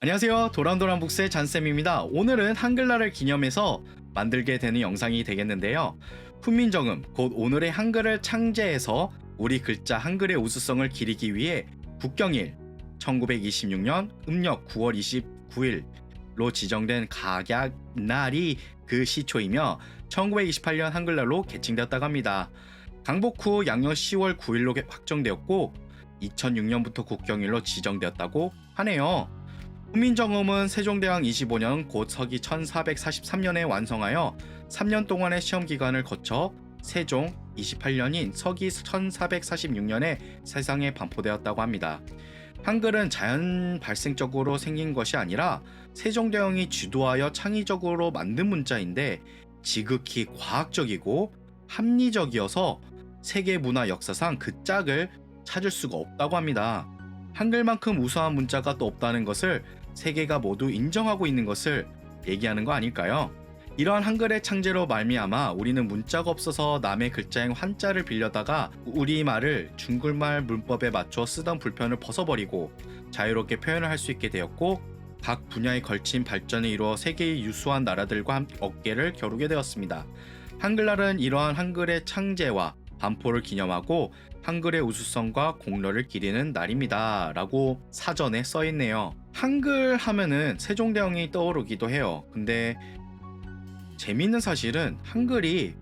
안녕하세요. 도란도란북스의 잔쌤입니다. 오늘은 한글날을 기념해서 만들게 되는 영상이 되겠는데요. 훈민정음, 곧 오늘의 한글을 창제해서 우리 글자 한글의 우수성을 기리기 위해 국경일 1926년 음력 9월 29일로 지정된 각약날이 그 시초이며 1928년 한글날로 개칭되었다고 합니다. 강복 후 양력 10월 9일로 확정되었고 2006년부터 국경일로 지정되었다고 하네요. 훈민정음은 세종대왕 25년 곧 서기 1443년에 완성하여 3년 동안의 시험 기간을 거쳐 세종 28년인 서기 1446년에 세상에 반포되었다고 합니다. 한글은 자연 발생적으로 생긴 것이 아니라 세종대왕이 주도하여 창의적으로 만든 문자인데 지극히 과학적이고 합리적이어서 세계 문화 역사상 그 짝을 찾을 수가 없다고 합니다. 한글만큼 우수한 문자가 또 없다는 것을 세계가 모두 인정하고 있는 것을 얘기하는 거 아닐까요? 이러한 한글의 창제로 말미암아 우리는 문자가 없어서 남의 글자인 한자를 빌려다가 우리말을 중국말 문법에 맞춰 쓰던 불편을 벗어버리고 자유롭게 표현을 할 수 있게 되었고 각 분야에 걸친 발전을 이루어 세계의 유수한 나라들과 어깨를 겨루게 되었습니다. 한글날은 이러한 한글의 창제와 반포를 기념하고 한글의 우수성과 공로를 기리는 날입니다. 라고 사전에 써있네요. 한글 하면은 세종대왕이 떠오르기도 해요. 근데 재미있는 사실은 한글이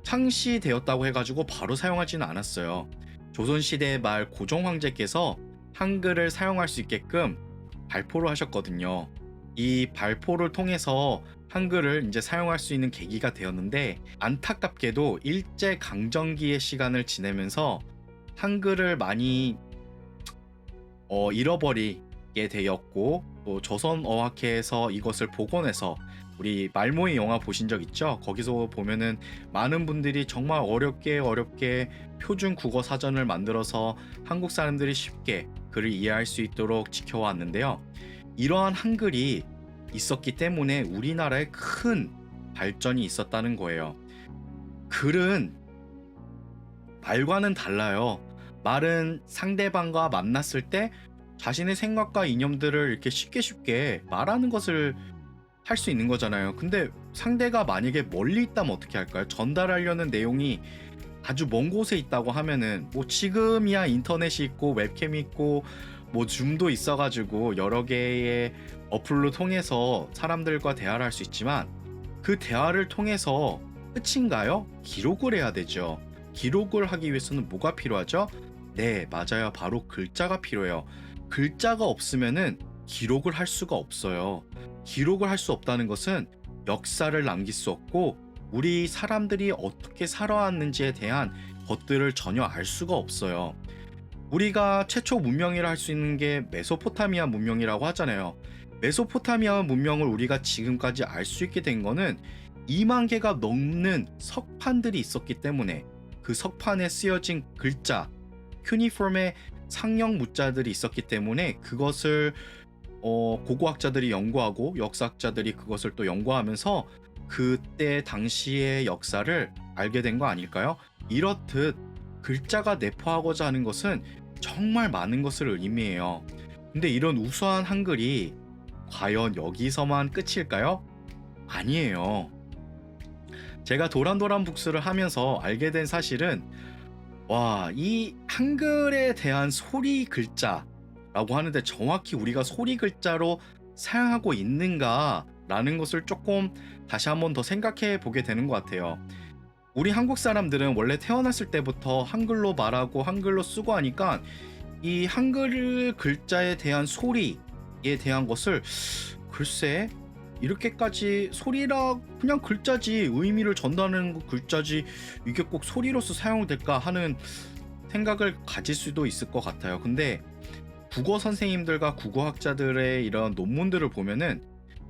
창시되었다고 해가지고 바로 사용하지는 않았어요. 조선시대 말 고종황제께서 한글을 사용할 수 있게끔 발포를 하셨거든요. 이 발포를 통해서 한글을 이제 사용할 수 있는 계기가 되었는데 안타깝게도 일제강점기의 시간을 지내면서 한글을 많이 잃어버리게 되었고 또 조선어학회에서 이것을 복원해서 우리 말모의 영화 보신 적 있죠? 거기서 보면은 많은 분들이 정말 어렵게 표준 국어 사전을 만들어서 한국 사람들이 쉽게 글을 이해할 수 있도록 지켜왔는데요. 이러한 한글이 있었기 때문에 우리나라에 큰 발전이 있었다는 거예요. 글은 말과는 달라요. 말은 상대방과 만났을 때 자신의 생각과 이념들을 이렇게 쉽게 말하는 것을 할 수 있는 거잖아요. 근데 상대가 만약에 멀리 있다면 어떻게 할까요? 전달하려는 내용이 아주 먼 곳에 있다고 하면은 뭐 지금이야 인터넷이 있고 웹캠이 있고 뭐 줌도 있어가지고 여러 개의 어플로 통해서 사람들과 대화를 할 수 있지만 그 대화를 통해서 끝인가요? 기록을 해야 되죠. 기록을 하기 위해서는 뭐가 필요하죠? 네, 맞아요. 바로 글자가 필요해요. 글자가 없으면은 기록을 할 수가 없어요. 기록을 할 수 없다는 것은 역사를 남길 수 없고 우리 사람들이 어떻게 살아왔는지에 대한 것들을 전혀 알 수가 없어요. 우리가 최초 문명이라 할 수 있는 게 메소포타미아 문명이라고 하잖아요. 메소포타미아 문명을 우리가 지금까지 알 수 있게 된 거는 2만 개가 넘는 석판들이 있었기 때문에 그 석판에 쓰여진 글자, 큐니폼의 상형 문자들이 있었기 때문에 그것을 고고학자들이 연구하고 역사학자들이 그것을 또 연구하면서 그때 당시의 역사를 알게 된 거 아닐까요? 이렇듯 글자가 내포하고자 하는 것은 정말 많은 것을 의미해요. 근데 이런 우수한 한글이 과연 여기서만 끝일까요? 아니에요. 제가 도란도란북스를 하면서 알게 된 사실은 이 한글에 대한 소리 글자라고 하는데 정확히 우리가 소리 글자로 사용하고 있는가 라는 것을 조금 다시 한번 더 생각해 보게 되는 것 같아요. 우리 한국 사람들은 원래 태어났을 때부터 한글로 말하고 한글로 쓰고 하니까 이 한글 글자에 대한 소리에 대한 것을 글쎄 이렇게까지 소리라 그냥 글자지 의미를 전달하는 글자지 이게 꼭 소리로서 사용될까 하는 생각을 가질 수도 있을 것 같아요. 근데 국어 선생님들과 국어학자들의 이런 논문들을 보면은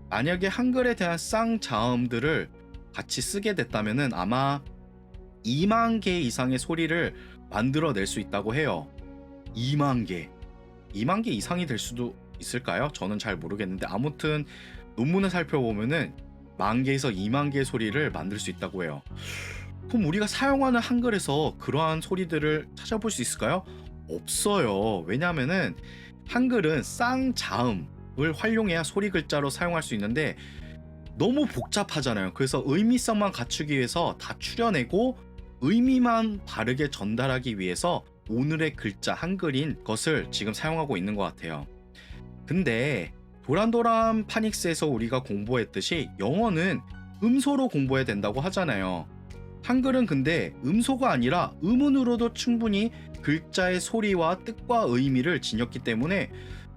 만약에 한글에 대한 쌍자음들을 같이 쓰게 됐다면은 아마 2만 개 이상의 소리를 만들어낼 수 있다고 해요. 2만 개 이상이 될 수도 있을까요? 저는 잘 모르겠는데 아무튼 논문을 살펴보면은 10,000개에서 20,000개의 소리를 만들 수 있다고 해요. 그럼 우리가 사용하는 한글에서 그러한 소리들을 찾아볼 수 있을까요? 없어요. 왜냐하면은 한글은 쌍자음 활용해야 소리 글자로 사용할 수 있는데 너무 복잡하잖아요. 그래서 의미성만 갖추기 위해서 다 추려내고 의미만 바르게 전달하기 위해서 오늘의 글자 한글인 것을 지금 사용하고 있는 것 같아요. 근데 도란도란 파닉스에서 우리가 공부했듯이 영어는 음소로 공부해야 된다고 하잖아요. 한글은 근데 음소가 아니라 음운으로도 충분히 글자의 소리와 뜻과 의미를 지녔기 때문에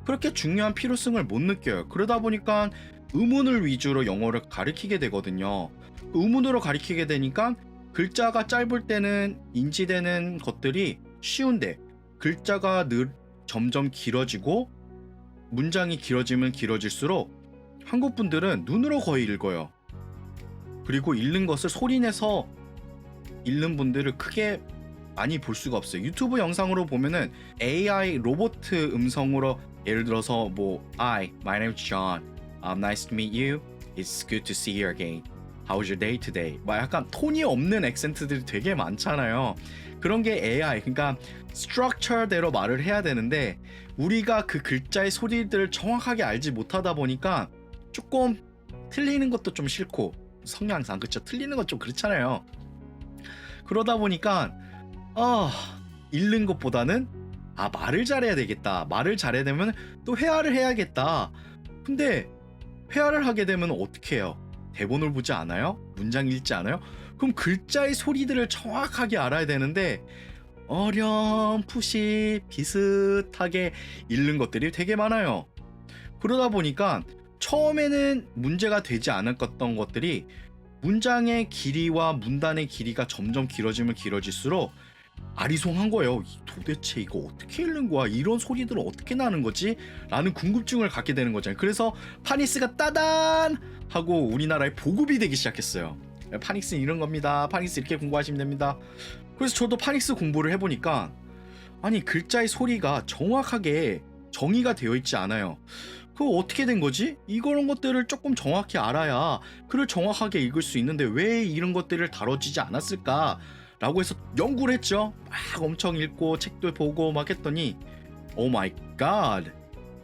그렇게 중요한 필요성을 못 느껴요. 그러다 보니까 음운을 위주로 영어를 가리키게 되거든요. 음운으로 가리키게 되니까 글자가 짧을 때는 인지되는 것들이 쉬운데 글자가 점점 길어지고 문장이 길어지면 길어질수록 한국 분들은 눈으로 거의 읽어요. 그리고 읽는 것을 소리내서 읽는 분들을 크게 많이 볼 수가 없어요. 유튜브 영상으로 보면은 AI 로봇 음성으로 예를 들어서 my name is John. Nice to meet you. It's good to see you again. How's your day today? 약간 톤이 없는 액센트들이 되게 많잖아요. 그런 게 AI, 그러니까 스트럭처대로 말을 해야 되는데 우리가 그 글자의 소리들을 정확하게 알지 못하다 보니까 조금 틀리는 것도 좀 싫고 성향상 그쵸? 틀리는 건 좀 그렇잖아요. 그러다 보니까 읽는 것보다는 말을 잘해야 되겠다. 말을 잘해야 되면 또 회화를 해야겠다. 근데 회화를 하게 되면 어떻게 해요? 대본을 보지 않아요? 문장 읽지 않아요? 그럼 글자의 소리들을 정확하게 알아야 되는데 어렴풋이 비슷하게 읽는 것들이 되게 많아요. 그러다 보니까 처음에는 문제가 되지 않았던 것들이 문장의 길이와 문단의 길이가 점점 길어지면 길어질수록 아리송한 거예요. 도대체 이거 어떻게 읽는 거야? 이런 소리들은 어떻게 나는 거지? 라는 궁금증을 갖게 되는 거잖아요. 그래서 파닉스가 따단! 하고 우리나라에 보급이 되기 시작했어요. 파닉스는 이런 겁니다. 파닉스 이렇게 공부하시면 됩니다. 그래서 저도 파닉스 공부를 해보니까 아니 글자의 소리가 정확하게 정의가 되어 있지 않아요. 그거 어떻게 된 거지? 이런 것들을 조금 정확히 알아야 글을 정확하게 읽을 수 있는데 왜 이런 것들을 다뤄지지 않았을까? 라고 해서 연구를 했죠. 막 엄청 읽고 책도 보고 막 했더니 오 마이 갓!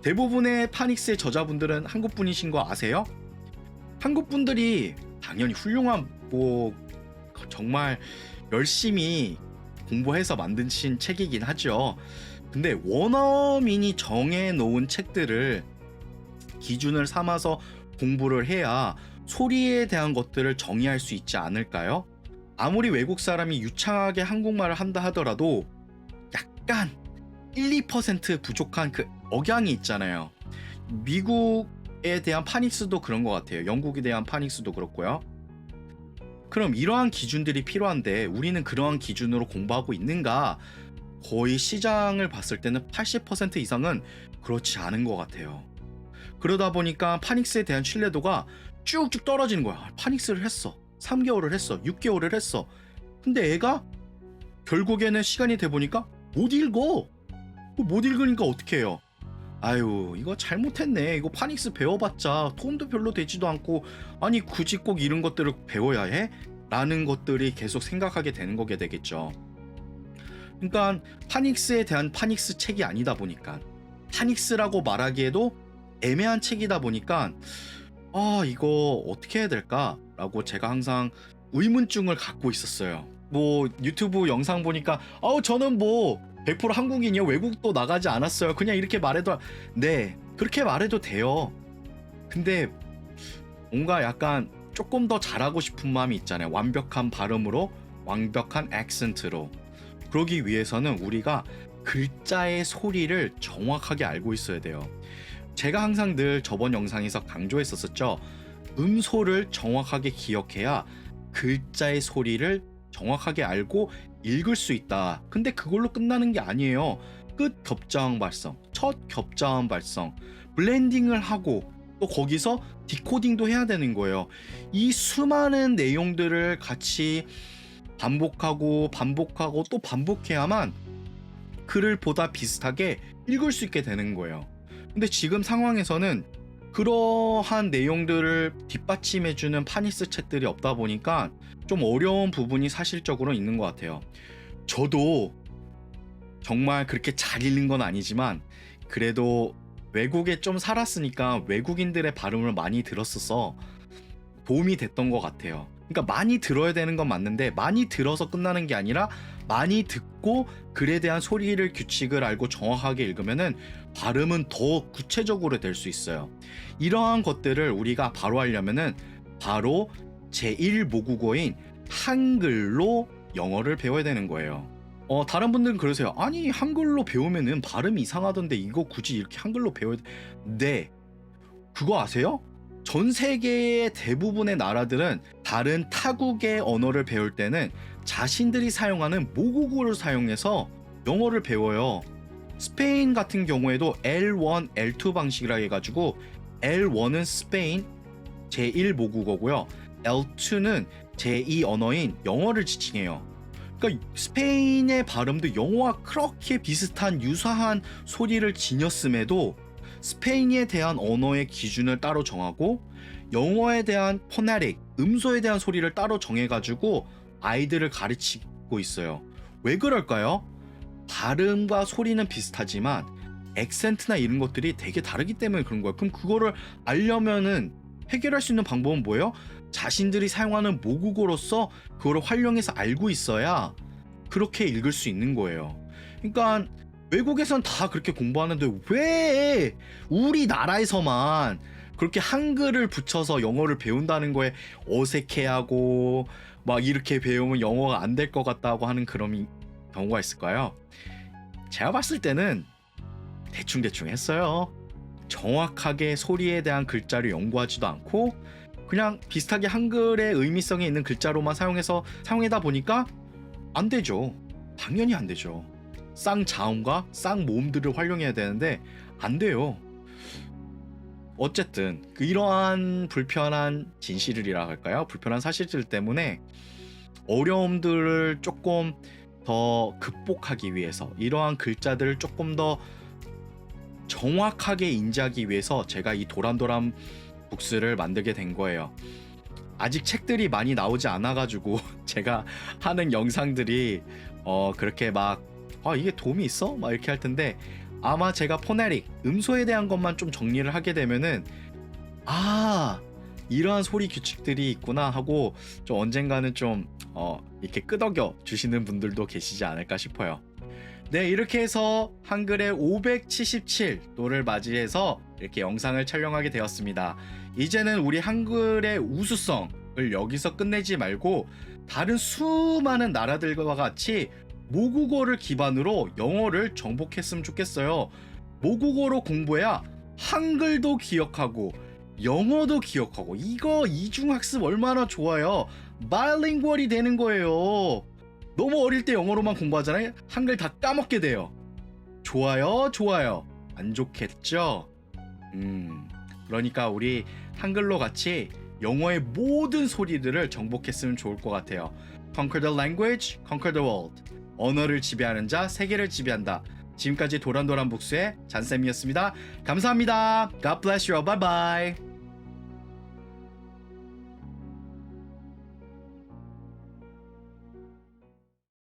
대부분의 파닉스의 저자분들은 한국 분이신 거 아세요? 한국 분들이 당연히 훌륭한 정말 열심히 공부해서 만드신 책이긴 하죠. 근데 원어민이 정해놓은 책들을 기준을 삼아서 공부를 해야 소리에 대한 것들을 정의할 수 있지 않을까요? 아무리 외국 사람이 유창하게 한국말을 한다 하더라도 약간 1~2% 부족한 그 억양이 있잖아요. 미국에 대한 파닉스도 그런 것 같아요. 영국에 대한 파닉스도 그렇고요. 그럼 이러한 기준들이 필요한데 우리는 그러한 기준으로 공부하고 있는가? 거의 시장을 봤을 때는 80% 이상은 그렇지 않은 것 같아요. 그러다 보니까 파닉스에 대한 신뢰도가 쭉쭉 떨어지는 거야. 파닉스를 했어. 3개월을 했어. 6개월을 했어. 근데 애가 결국에는 시간이 돼 보니까 못 읽어. 못 읽으니까 어떻게 해요? 아유 이거 잘못했네. 이거 파닉스 배워봤자 도움도 별로 되지도 않고 아니 굳이 꼭 이런 것들을 배워야 해? 라는 것들이 계속 생각하게 되는 거게 되겠죠. 그러니까 파닉스에 대한 파닉스 책이 아니다 보니까 파닉스라고 말하기에도 애매한 책이다 보니까 이거 어떻게 해야 될까? 라고 제가 항상 의문증을 갖고 있었어요. 유튜브 영상 보니까 저는 100% 한국인이요. 외국도 나가지 않았어요. 그냥 이렇게 말해도 네 그렇게 말해도 돼요. 근데 뭔가 약간 조금 더 잘하고 싶은 마음이 있잖아요. 완벽한 발음으로 완벽한 액센트로. 그러기 위해서는 우리가 글자의 소리를 정확하게 알고 있어야 돼요. 제가 항상 늘 저번 영상에서 강조했었죠. 음소를 정확하게 기억해야 글자의 소리를 정확하게 알고 읽을 수 있다. 근데 그걸로 끝나는 게 아니에요. 끝 겹자음 발성, 첫 겹자음 발성, 블렌딩을 하고 또 거기서 디코딩도 해야 되는 거예요. 이 수많은 내용들을 같이 반복하고 또 반복해야만 글을 보다 비슷하게 읽을 수 있게 되는 거예요. 근데 지금 상황에서는 그러한 내용들을 뒷받침해주는 파닉스 책들이 없다 보니까 좀 어려운 부분이 사실적으로 있는 것 같아요. 저도 정말 그렇게 잘 읽는 건 아니지만 그래도 외국에 좀 살았으니까 외국인들의 발음을 많이 들었어서 도움이 됐던 것 같아요. 그러니까 많이 들어야 되는 건 맞는데 많이 들어서 끝나는 게 아니라 많이 듣고 글에 대한 소리를 규칙을 알고 정확하게 읽으면은 발음은 더 구체적으로 될 수 있어요. 이러한 것들을 우리가 바로 하려면은 바로 제1모국어인 한글로 영어를 배워야 되는 거예요. 다른 분들은 그러세요. 아니 한글로 배우면은 발음이 이상하던데 이거 굳이 이렇게 한글로 배워야 돼? 네, 그거 아세요? 전 세계의 대부분의 나라들은 다른 타국의 언어를 배울 때는 자신들이 사용하는 모국어를 사용해서 영어를 배워요. 스페인 같은 경우에도 L1, L2 방식이라 해가지고 L1은 스페인 제1모국어고요. L2는 제2 언어인 영어를 지칭해요. 그러니까 스페인의 발음도 영어와 그렇게 비슷한 유사한 소리를 지녔음에도 스페인에 대한 언어의 기준을 따로 정하고 영어에 대한 포네틱, 음소에 대한 소리를 따로 정해가지고 아이들을 가르치고 있어요. 왜 그럴까요? 발음과 소리는 비슷하지만 액센트나 이런 것들이 되게 다르기 때문에 그런 거예요. 그럼 그거를 알려면은 해결할 수 있는 방법은 뭐예요? 자신들이 사용하는 모국어로서 그거를 활용해서 알고 있어야 그렇게 읽을 수 있는 거예요. 그러니까 외국에선 다 그렇게 공부하는데 왜 우리나라에서만 그렇게 한글을 붙여서 영어를 배운다는 거에 어색해하고 막 이렇게 배우면 영어가 안 될 것 같다고 하는 그런 경우가 있을까요? 제가 봤을 때는 대충 했어요. 정확하게 소리에 대한 글자를 연구하지도 않고 그냥 비슷하게 한글의 의미성에 있는 글자로만 사용하다 보니까 안 되죠. 당연히 안 되죠. 쌍자음과 쌍모음들을 활용해야 되는데 안 돼요. 어쨌든 이러한 불편한 진실이라 할까요? 불편한 사실들 때문에 어려움들을 조금 더 극복하기 위해서 이러한 글자들을 조금 더 정확하게 인지하기 위해서 제가 이 도란도란 북스를 만들게 된 거예요. 아직 책들이 많이 나오지 않아가지고 제가 하는 영상들이 그렇게 막 이게 도움이 있어? 막 이렇게 할 텐데 아마 제가 포네릭, 음소에 대한 것만 좀 정리를 하게 되면은 이러한 소리 규칙들이 있구나 하고 좀 언젠가는 좀 이렇게 끄덕여 주시는 분들도 계시지 않을까 싶어요. 네, 이렇게 해서 한글의 577도를 맞이해서 이렇게 영상을 촬영하게 되었습니다. 이제는 우리 한글의 우수성을 여기서 끝내지 말고 다른 수많은 나라들과 같이 모국어를 기반으로 영어를 정복했으면 좋겠어요. 모국어로 공부해야 한글도 기억하고 영어도 기억하고 이거 이중학습 얼마나 좋아요. 바이링구얼이 되는 거예요. 너무 어릴 때 영어로만 공부하잖아요. 한글 다 까먹게 돼요. 좋아요. 안 좋겠죠? 그러니까 우리 한글로 같이 영어의 모든 소리들을 정복했으면 좋을 것 같아요. Conquer the language, conquer the world. 언어를 지배하는 자, 세계를 지배한다. 지금까지 도란도란 북스의 잔쌤이었습니다. 감사합니다. God bless you all. Bye bye.